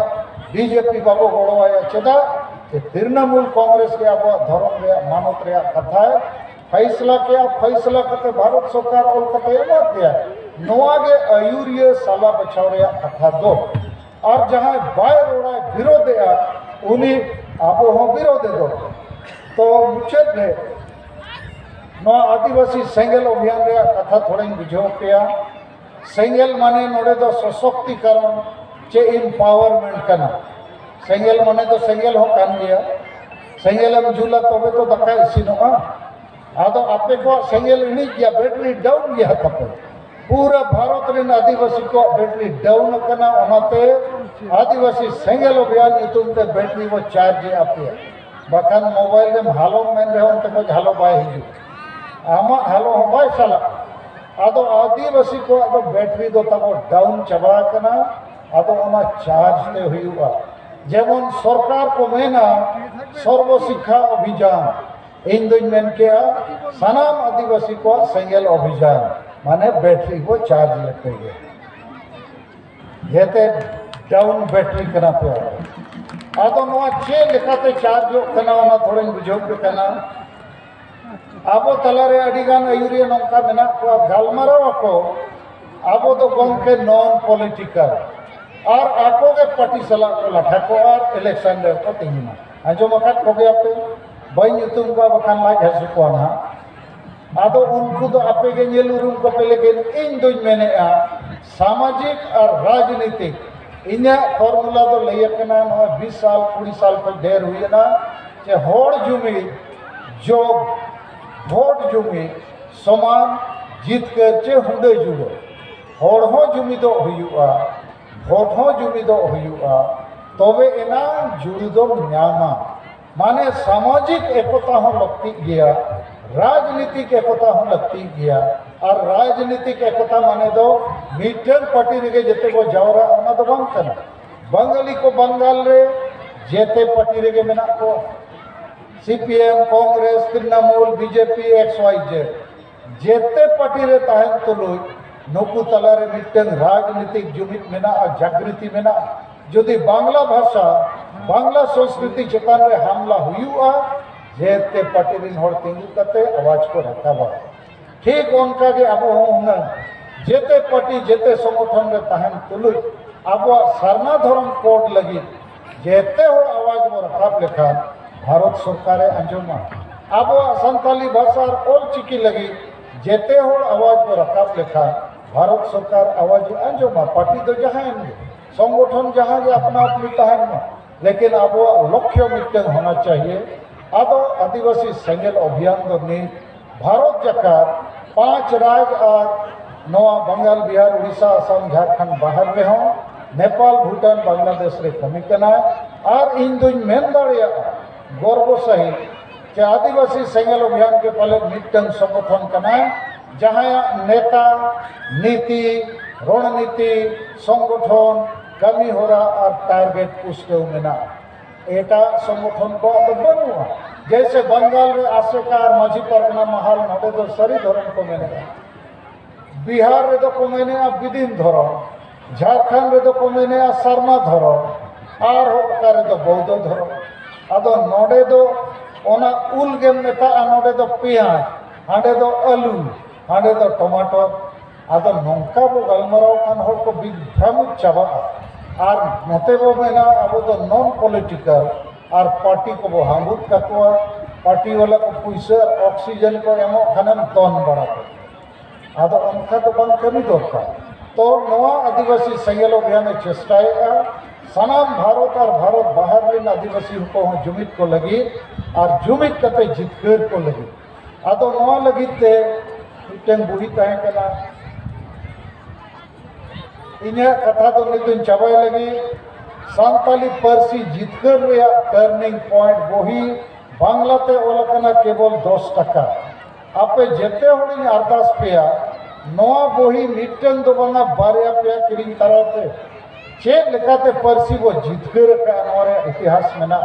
बीजेपी बाबो गड़ोया चेदा कि तृणमूल कांग्रेस के आबो धर्म रे मानत रे कथा है फैसला करते भारत सरकार अलकते एमा दिया नोआ के आयुर्य साला बचाव रे कथा दो और जहां बाय रोड़ा विरोध है उन्हीं आबो हो विरोध दो तो मुचत रे नोआ आदिवासी सेंगल अभियान रे कथा थोड़ी बुझो पिया सेंगल माने नोड़े दो सशक्तिकरण चे एम्पावरमेंट करना सेंगल माने तो सेंगल हो कान गया सेंगल जुला तबे तो दका इसिनोगा आदो आपे को सेंगल इनी गया बैटरी डाउन गया तब पूरा भारत रे आदिवासी को बैटरी डाउन करना ओनाते आदिवासी सेंगल अभियान इतुम ते बैटरी वो चार्ज आपे बखान मोबाइल में हालो मेन रे उनते को हालो बाय हिजु आमा हालो हो बाय साला आदो आदिवासी को आदो बैटरी दो तब डाउन चबा करना आदो ओना चार्ज ते हुआ जेमन सरकार को मेना सर्व शिक्षा अभियान इन दिन मेन किया सनाम आदिवासी को सेंगल अभियान माने बैटरी को चार्ज लेते गए जेते डाउन बैटरी करना पे आदो नवा चे लेखाते चार्ज करना ओना थोड़े बुझो पे करना आबो तलारे अडिगान आयुरिया नौका मेना को गालमाराव को आबो तो गमके नॉन पॉलिटिकल और आको के पार्टी सला को लठा को और इलेक्शन रे को तीन आजो मखत को गया पे बई युतुम को बखान लाग हसु को ना आदो उनको तो आपे के नेल उरुम को पे लेकिन इन दुई मैंने सामाजिक और राजनीतिक इन्या फार्मूला तो लइया कना 20 साल 20 साल तक ढेर हुई ना जे होड़ जुमी जो वोट जुमी समान जीत कर चे हुंडे जुड़ो होड़ हो जुमी दो हुआ वोट हो जुमी दो हुआ तबे एना जुड़ी दो न्यामा माने सामाजिक एकता हो लगती गया राजनीतिक एकता हो लगती गया और राजनीतिक एकता माने दो मीटन पार्टी रे जेते को जावरा ओना दो बांग कना बंगाली को बंगाल रे जेते पार्टी रे मेना को CPM Congress Trinamool BJP XYZ जेते पार्टी रे ताहन तुलुई नुकु तला रे मिटन राजनीतिक जुमित मेना जागृति मेना जदि बांग्ला भाषा बांग्ला संस्कृति चेतान रे हमला हुआ जेते पार्टी रिन हर तिंगु कते आवाज को रखाबा ठीक उनका के अब हुना जेते पार्टी जेते संगठन रे ताहन तुलुई अब सरना धर्म कोड लगी जेते हो आवाज में रखाब लेखा भारत सरकार अंजुमा अब संताली भाषा और चिकी लगी जेते हो आवाज में रखाब लेखा भारत सरकार आवाज अंजुमा पार्टी तो जहाँ संगठन जहाँ जे अपना अपनी तहन लेकिन अब लक्ष्य मिटन होना चाहिए आदो आदिवासी सेंगेल अभियान दो नहीं भारत जकार 5 राज्य और नवा बंगाल बिहार उड़ीसा असम झारखंड बाहर में हो नेपाल भूटान बांग्लादेश रे कमी कना और इन दुई मेन दाड़िया गर्व सहित कि आदिवासी सेंगेल अभियान के पहले मिटन संगठन कना जहाँ नेता नीति रणनीति संगठन कमी हो रहा और टारगेट पुष्टे मेना एटा संगठन को बनुआ जैसे बंगाल रे आसेकार माझी परगना महाल नडे तो सरी धर्म को मेने बिहार रे तो को मेने विदिन धर्म झारखंड रे तो को मेने सरना धर्म और होकार तो बौद्ध धर्म आदो नडे दो ओना उल गेम मेता नडे दो पियाज हांडे दो आलू हांडे दो टमाटर आदो नौका बो गलमराव खान हर को बिभ्रामुत चाबा और नोते बो मेना अब तो नॉन पॉलिटिकल और पार्टी को वो हांगुत कतवा पार्टी वाला को पैसा ऑक्सीजन को एमो खानम तन बड़ा को आदो उनका तो बंद कमी दरकार तो नवा आदिवासी सेंगेल अभियान चेष्टाएगा सनाम भारत और भारत बाहर रे आदिवासी को जुमित को लगी और जुमित कते जितकर को लगी आदो नवा लगी ते मिटन बुढ़ी तहे कना इन्हें कथा तो नितिन चाबाई लगी सांताली परसी जितकर रे टर्निंग पॉइंट वही बांग्लाते ओलकना केवल 10 टका आपे जेते होड़ी अरदास पेया नवा वही मिटन दो बंगा बारिया पेया किरिंग तराते चेक लेकाते परसी वो जितकर का हमारे इतिहास में ना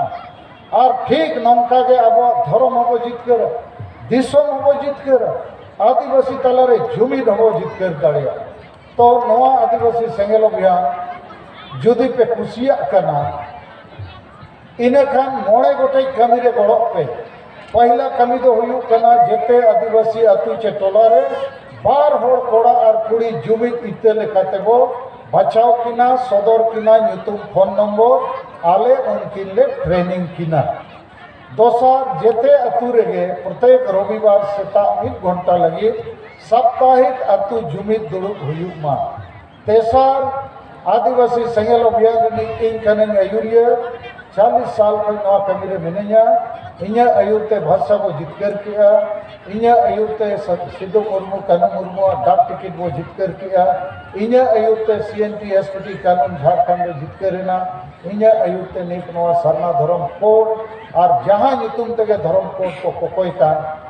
और ठीक नमका के अब धर्म हो जितकर दिसम हो जितकर आदिवासी तलारे जुमिद हो जितकर दाड़िया तो नवा आदिवासी सेंगेल अभियान जुदी पे कुसिया कना इने खान मोड़े गोटे कमी रे गड़ो पे पहला कमी तो हुयु कना जेते आदिवासी अतु चे टोला रे बार होड़ कोड़ा और कुड़ी जुमिद इते लेकाते वो बचाव किना सदर किना ᱧᱩᱛᱩᱢ फोन नंबर आले उनकिन ले ट्रेनिंग किना दोसर जेते अतु रेगे प्रत्येक रविवार सेता 1 घंटा लगी साप्ताहिक अतु जुमिद दुड़ुब हुयुमा तेसर आदिवासी सेंगेल अभियान इन कनेन अयुरिया 40 साल को नवा कमी रे मिनिया इन्या अयुरते भाषा को जितकर किया इन्या अयुरते सिद्धू मुर्मू कानू मुर्मू डाक टिकट वो जितकर किया इन्या अयुरते CNT SPT कानून झारखंड में जितकर ना इन्या अयुरते निक नवा सरना धर्म कोड और जहां ᱧᱩᱛᱩᱢ तेगे धर्म कोड को कोकोइता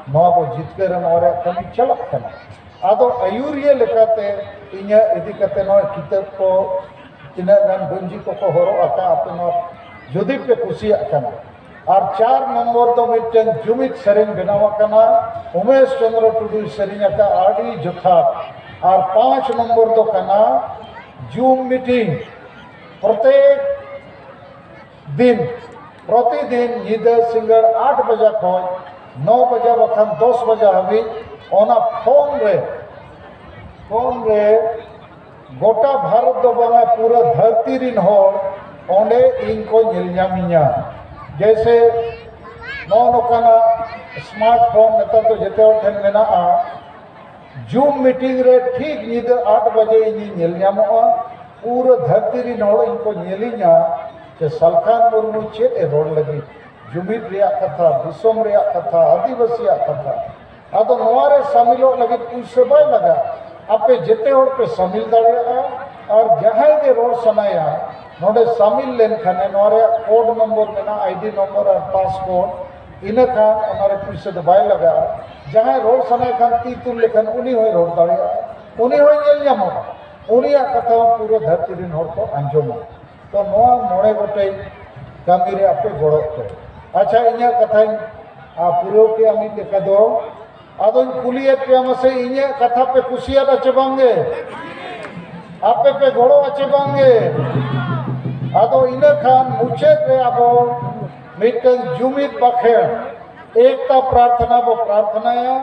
नवा को जितकर और कमी चलक कना आदो अयुरिया लेकाते इन्या इदी कते नवा किताब को तिना गान बंजी को हरो आका अपना जुदी पे कुसिया कना और 4 नंबर तो मिटन जुमित सरिन बनावा कना उमेश चंद्र टुडू सरिन का आडी जोथा और 5 नंबर तो कना जूम मीटिंग प्रत्येक दिन प्रतिदिन निदा सिंगर 8 बजे खो 9 बजे बखान 10 बजे हबी ओना फोन रे गोटा भारत दो बना पूरा धरती रिन होड़ ओंडे इनको निलजामिया जैसे नौनोकाना स्मार्टफोन नेता तो जेते ठेन मेना जूम मीटिंग रे ठीक निदा 8 बजे इनी निलजामोआ पूरा धरती रिन होड़ इनको निलिया के सलखान मुर्मू चेत ए रोड लगी जुमिद रिया कथा दिसोम रिया कथा आदिवासी कथा आदो नवारे शामिलो लगी पुसे बाय लगा आपे जेते होड़ पे शामिल दाड़िया और जहां के रोड सनाया नोडे शामिल लेन खाने नोरे कोड नंबर मेना आईडी नंबर और पासपोर्ट इने खान हमारे पुसे तो बाय लगा जहां रोड सनाय खान ती तुल लेखन उनी होय रोड दाड़िया उनी होय नेल ᱧᱟᱢᱚᱜ उनिया कथा पूरा धरती रिन हर को आंजोमा तो नोआ मोड़े गोटे कामी रे आपे गड़ो पे अच्छा इन्या कथा पूरा के आमी देखा दो आदो कुलिए पे हमसे इन्या कथा पे कुशिया अच्छे बांगे आपे पे गड़ो अच्छे बांगे आदो इन्हें खान मुझे रे आबो मिटन जुमित बखेर एकता प्रार्थना वो प्रार्थना